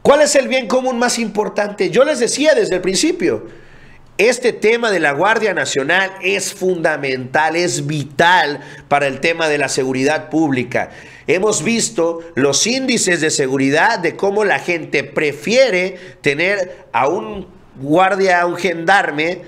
¿Cuál es el bien común más importante? Yo les decía desde el principio, este tema de la Guardia Nacional es fundamental, es vital para el tema de la seguridad pública. Hemos visto los índices de seguridad de cómo la gente prefiere tener a un guardia, a un gendarme,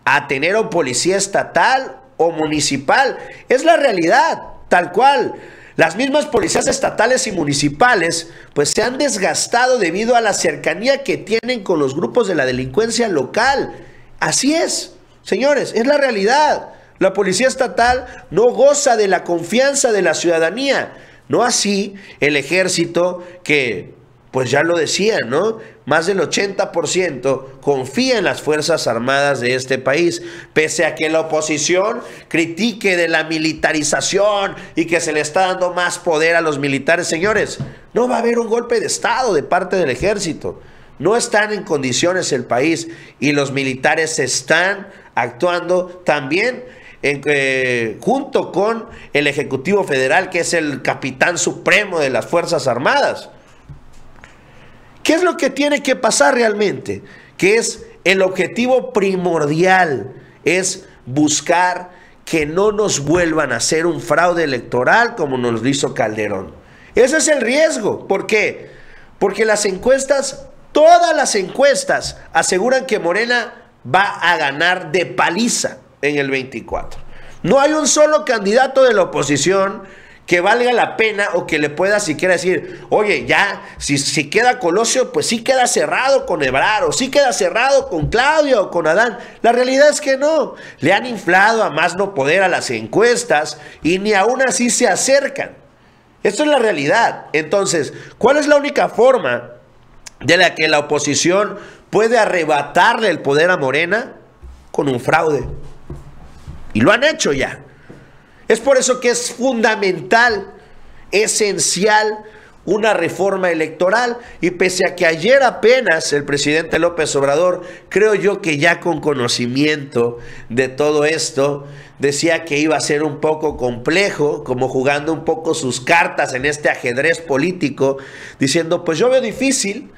a tener a un policía estatal o municipal. Es la realidad, tal cual. Las mismas policías estatales y municipales pues se han desgastado debido a la cercanía que tienen con los grupos de la delincuencia local. Así es, señores, es la realidad. La policía estatal no goza de la confianza de la ciudadanía. No así el ejército que, pues ya lo decía, ¿no? Más del 80% confía en las Fuerzas Armadas de este país, pese a que la oposición critique de la militarización y que se le está dando más poder a los militares. Señores, no va a haber un golpe de Estado de parte del ejército. No están en condiciones el país y los militares están actuando también junto con el Ejecutivo Federal, que es el capitán supremo de las Fuerzas Armadas. ¿Qué es lo que tiene que pasar realmente? Que es el objetivo primordial, es buscar que no nos vuelvan a hacer un fraude electoral como nos lo hizo Calderón. Ese es el riesgo. ¿Por qué? Porque las encuestas, todas las encuestas, aseguran que Morena va a ganar de paliza en el 24. No hay un solo candidato de la oposición que valga la pena o que le pueda siquiera decir, oye, ya, si queda Colosio, pues sí queda cerrado con Ebrard, o sí queda cerrado con Claudia o con Adán. La realidad es que no. Le han inflado a más no poder a las encuestas y ni aún así se acercan. Esto es la realidad. Entonces, ¿cuál es la única forma de la que la oposición puede arrebatarle el poder a Morena? Con un fraude. Y lo han hecho ya. Es por eso que es fundamental, esencial, una reforma electoral. Y pese a que ayer apenas el presidente López Obrador, creo yo que ya con conocimiento de todo esto, decía que iba a ser un poco complejo, como jugando un poco sus cartas en este ajedrez político, diciendo, pues yo veo difícil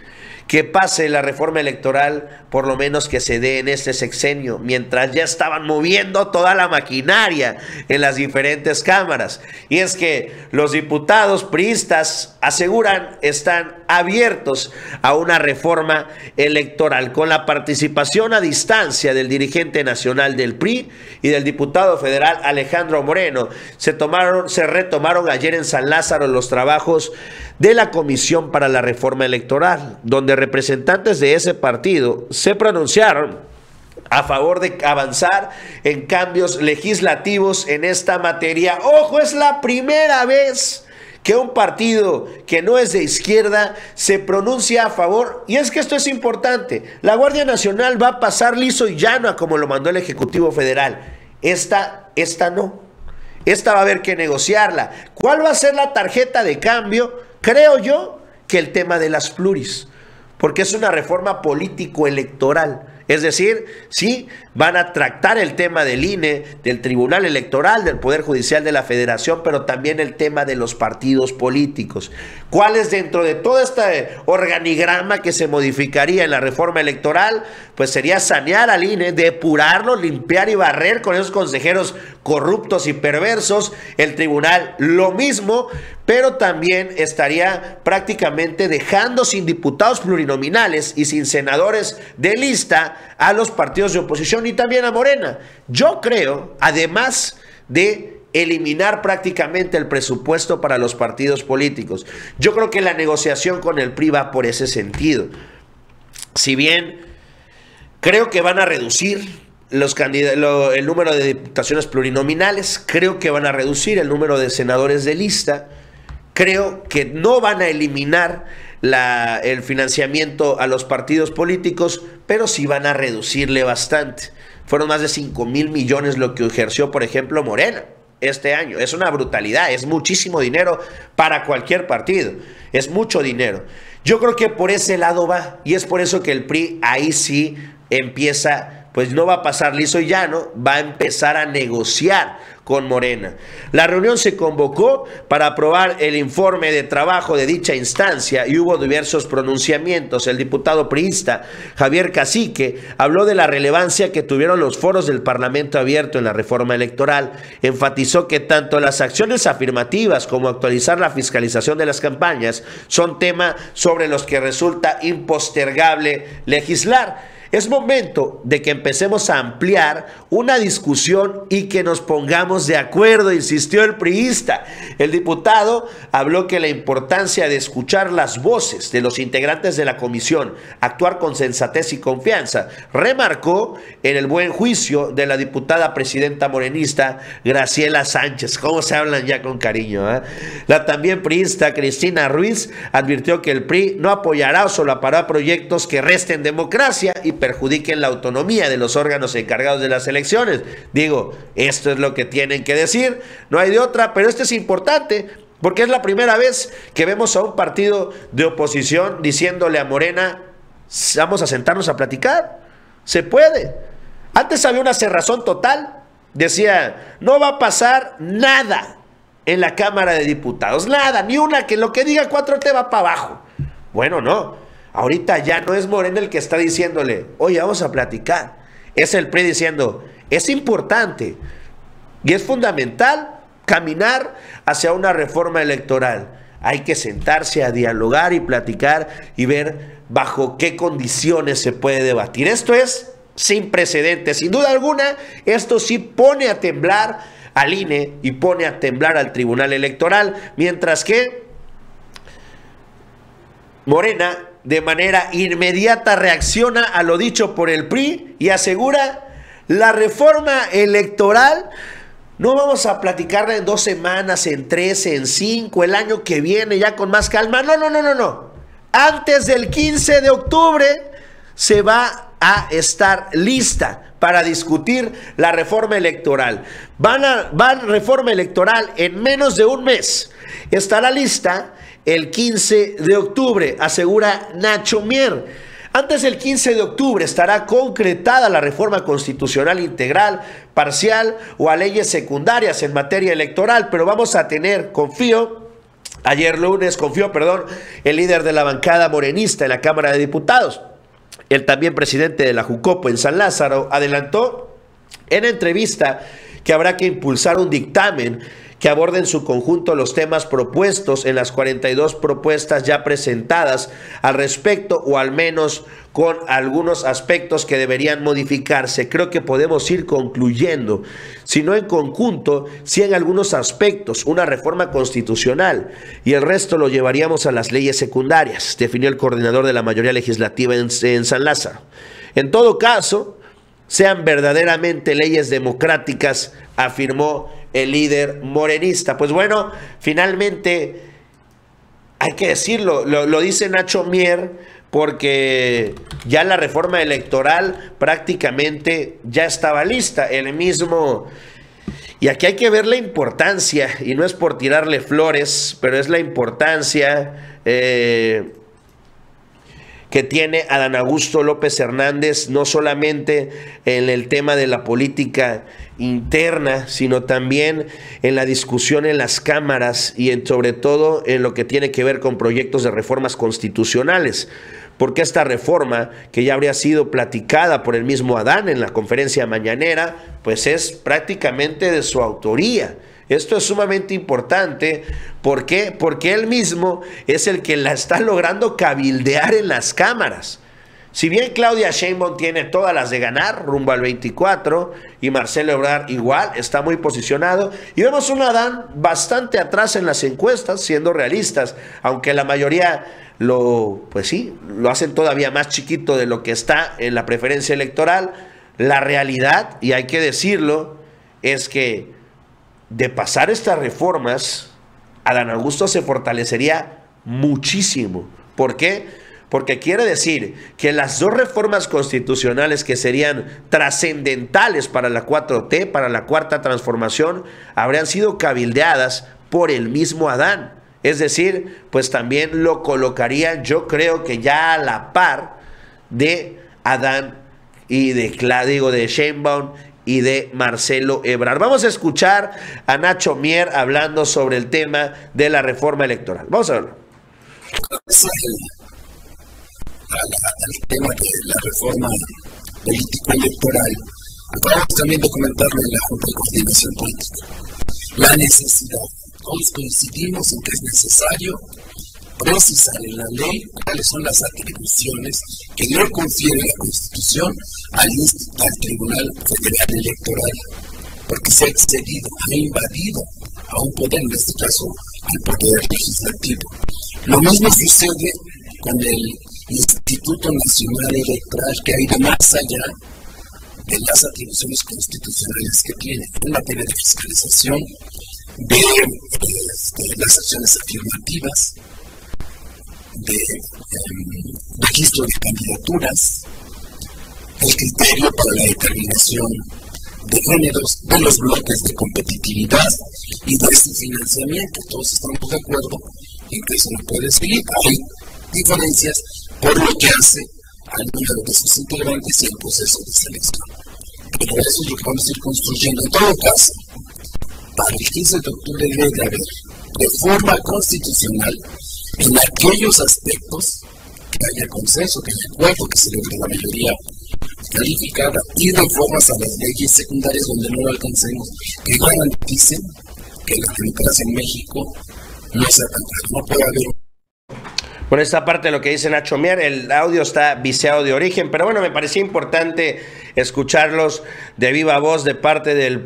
que pase la reforma electoral, por lo menos que se dé en este sexenio, mientras ya estaban moviendo toda la maquinaria en las diferentes cámaras. Y es que los diputados priistas aseguran están abiertos a una reforma electoral, con la participación a distancia del dirigente nacional del PRI y del diputado federal Alejandro Moreno. Se retomaron ayer en San Lázaro los trabajos de la Comisión para la Reforma Electoral, donde representantes de ese partido se pronunciaron a favor de avanzar en cambios legislativos en esta materia. Ojo, es la primera vez que un partido que no es de izquierda se pronuncia a favor, y es que esto es importante. La Guardia Nacional va a pasar liso y llano a como lo mandó el Ejecutivo Federal. Esta no. Esta va a haber que negociarla. ¿Cuál va a ser la tarjeta de cambio? Creo yo que el tema de las pluris, porque es una reforma político-electoral. Es decir, sí, van a tratar el tema del INE, del Tribunal Electoral, del Poder Judicial de la Federación, pero también el tema de los partidos políticos. ¿Cuál es dentro de todo este organigrama que se modificaría en la reforma electoral? Pues sería sanear al INE, depurarlo, limpiar y barrer con esos consejeros corruptos y perversos. El tribunal lo mismo, pero también estaría prácticamente dejando sin diputados plurinominales y sin senadores de lista a los partidos de oposición y también a Morena. Yo creo, además de eliminar prácticamente el presupuesto para los partidos políticos, yo creo que la negociación con el PRI va por ese sentido. Si bien creo que van a reducir el número de diputaciones plurinominales, creo que van a reducir el número de senadores de lista, creo que no van a eliminar el financiamiento a los partidos políticos, pero sí van a reducirle bastante. Fueron más de 5,000 millones lo que ejerció, por ejemplo, Morena este año. Es una brutalidad, es muchísimo dinero para cualquier partido, es mucho dinero. Yo creo que por ese lado va, y es por eso que el PRI ahí sí empieza pues no va a pasar liso y llano, va a empezar a negociar con Morena. La reunión se convocó para aprobar el informe de trabajo de dicha instancia y hubo diversos pronunciamientos. El diputado priista Javier Cacique habló de la relevancia que tuvieron los foros del Parlamento abierto en la reforma electoral. Enfatizó que tanto las acciones afirmativas como actualizar la fiscalización de las campañas son temas sobre los que resulta impostergable legislar. Es momento de que empecemos a ampliar una discusión y que nos pongamos de acuerdo, insistió el priista. El diputado habló que la importancia de escuchar las voces de los integrantes de la comisión, actuar con sensatez y confianza, remarcó en el buen juicio de la diputada presidenta morenista Graciela Sánchez. ¿Cómo se hablan ya con cariño? La también priista Cristina Ruiz advirtió que el PRI no apoyará o solapará proyectos que resten democracia y perjudiquen la autonomía de los órganos encargados de las elecciones. Digo, esto es lo que tienen que decir, no hay de otra, pero esto es importante porque es la primera vez que vemos a un partido de oposición diciéndole a Morena, vamos a sentarnos a platicar. Se puede. Antes había una cerrazón total, decía, no va a pasar nada en la Cámara de Diputados, nada, ni una, que lo que diga 4T va para abajo. Bueno, no. Ahorita ya no es Morena el que está diciéndole, oye, vamos a platicar. Es el PRI diciendo, es importante y es fundamental caminar hacia una reforma electoral. Hay que sentarse a dialogar y platicar y ver bajo qué condiciones se puede debatir. Esto es sin precedentes. Sin duda alguna, esto sí pone a temblar al INE y pone a temblar al Tribunal Electoral, mientras que Morena de manera inmediata reacciona a lo dicho por el PRI y asegura la reforma electoral. No vamos a platicarla en 2 semanas, en 3, en 5, el año que viene ya con más calma. No. Antes del 15 de octubre se va a estar lista para discutir la reforma electoral. Van reforma electoral en menos de un mes. Estará lista el 15 de octubre, asegura Nacho Mier. Antes del 15 de octubre estará concretada la reforma constitucional integral, parcial o a leyes secundarias en materia electoral, pero vamos a tener, ayer lunes confió, el líder de la bancada morenista en la Cámara de Diputados, el también presidente de la Jucopo en San Lázaro, adelantó en entrevista que habrá que impulsar un dictamen que aborde en su conjunto los temas propuestos en las 42 propuestas ya presentadas al respecto, o al menos con algunos aspectos que deberían modificarse. Creo que podemos ir concluyendo, si no en conjunto, si en algunos aspectos, una reforma constitucional, y el resto lo llevaríamos a las leyes secundarias, definió el coordinador de la mayoría legislativa en San Lázaro. En todo caso, sean verdaderamente leyes democráticas, afirmó el líder morenista. Pues bueno, finalmente hay que decirlo, lo dice Nacho Mier, porque ya la reforma electoral prácticamente ya estaba lista. El mismo, y aquí hay que ver la importancia, y no es por tirarle flores, pero es la importancia que tiene Adán Augusto López Hernández, no solamente en el tema de la política interna, sino también en la discusión en las cámaras y sobre todo en lo que tiene que ver con proyectos de reformas constitucionales. Porque esta reforma, que ya habría sido platicada por el mismo Adán en la conferencia mañanera, pues es prácticamente de su autoría. Esto es sumamente importante. ¿Por qué? Porque él mismo es el que la está logrando cabildear en las cámaras. Si bien Claudia Sheinbaum tiene todas las de ganar rumbo al 24 y Marcelo Ebrard igual, está muy posicionado, y vemos un Adán bastante atrás en las encuestas, siendo realistas, aunque la mayoría lo hacen todavía más chiquito de lo que está en la preferencia electoral. La realidad, y hay que decirlo, es que de pasar estas reformas, Adán Augusto se fortalecería muchísimo. ¿Por qué? Porque quiere decir que las 2 reformas constitucionales que serían trascendentales para la 4T, para la Cuarta Transformación, habrían sido cabildeadas por el mismo Adán. Es decir, pues también lo colocarían, yo creo que ya a la par de Adán y de Sheinbaum y de Marcelo Ebrard. Vamos a escuchar a Nacho Mier hablando sobre el tema de la reforma electoral. Vamos a verlo. Al tema de la reforma político-electoral, acabamos también de comentarlo en la Junta de Coordinación Política. La necesidad. Todos coincidimos en que es necesario precisar en la ley cuáles son las atribuciones que le confiere la Constitución al Tribunal Federal Electoral, porque se ha excedido, ha invadido a un poder, en este caso al poder legislativo. Lo mismo sucede con el Instituto Nacional Electoral, que ha ido más allá de las atribuciones constitucionales que tiene en materia de fiscalización, de las acciones afirmativas, de registro de candidaturas, el criterio para la determinación de géneros, de los bloques de competitividad y de su financiamiento. Todos estamos de acuerdo en que eso no puede seguir. Hay diferencias por lo que hace al número de sus integrantes y el proceso de selección. Pero eso es lo que vamos a ir construyendo. En todo caso, para el 15 de octubre debe de haber reforma constitucional en aquellos aspectos que haya consenso, que haya acuerdo, que se logre la mayoría calificada, y reformas a las leyes secundarias donde no lo alcancemos, que garanticen que la democracia en México no sea tan clara. No puede haber. Por esta parte de lo que dice Nacho Mier, el audio está viciado de origen, pero bueno, me parecía importante escucharlos de viva voz de parte del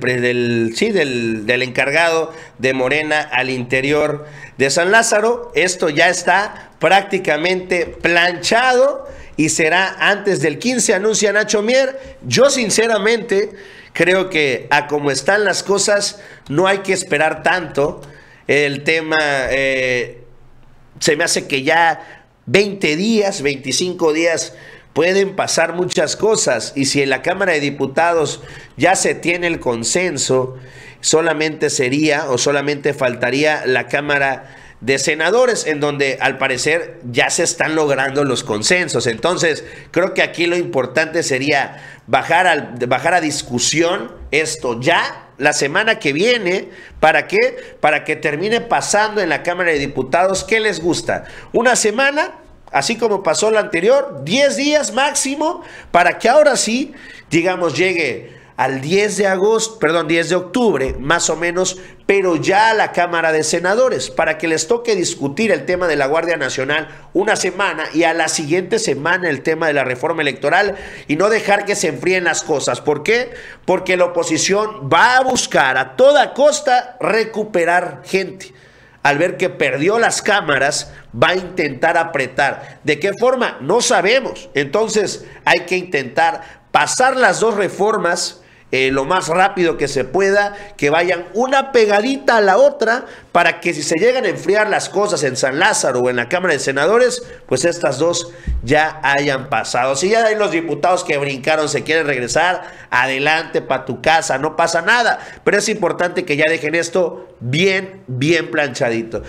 encargado de Morena al interior de San Lázaro. Esto ya está prácticamente planchado y será antes del 15, anuncia Nacho Mier. Yo sinceramente creo que a como están las cosas no hay que esperar tanto. El tema se me hace que ya 20 días, 25 días pueden pasar muchas cosas, y si en la Cámara de Diputados ya se tiene el consenso, solamente faltaría la Cámara de Senadores, en donde al parecer ya se están logrando los consensos. Entonces creo que aquí lo importante sería bajar a discusión esto ya la semana que viene. ¿Para qué? Para que termine pasando en la Cámara de Diputados. ¿Qué les gusta? ¿Una semana? Así como pasó la anterior, 10 días máximo, para que ahora sí, digamos, llegue al 10 de octubre, más o menos, pero ya a la Cámara de Senadores, para que les toque discutir el tema de la Guardia Nacional una semana y a la siguiente semana el tema de la reforma electoral, y no dejar que se enfríen las cosas. ¿Por qué? Porque la oposición va a buscar a toda costa recuperar gente. Al ver que perdió las cámaras, va a intentar apretar. ¿De qué forma? No sabemos. Entonces hay que intentar pasar las dos reformas lo más rápido que se pueda, que vayan una pegadita a la otra, para que si se llegan a enfriar las cosas en San Lázaro o en la Cámara de Senadores, pues estas dos ya hayan pasado. Si ya hay los diputados que brincaron, se quieren regresar, adelante para tu casa, no pasa nada, pero es importante que ya dejen esto bien planchadito.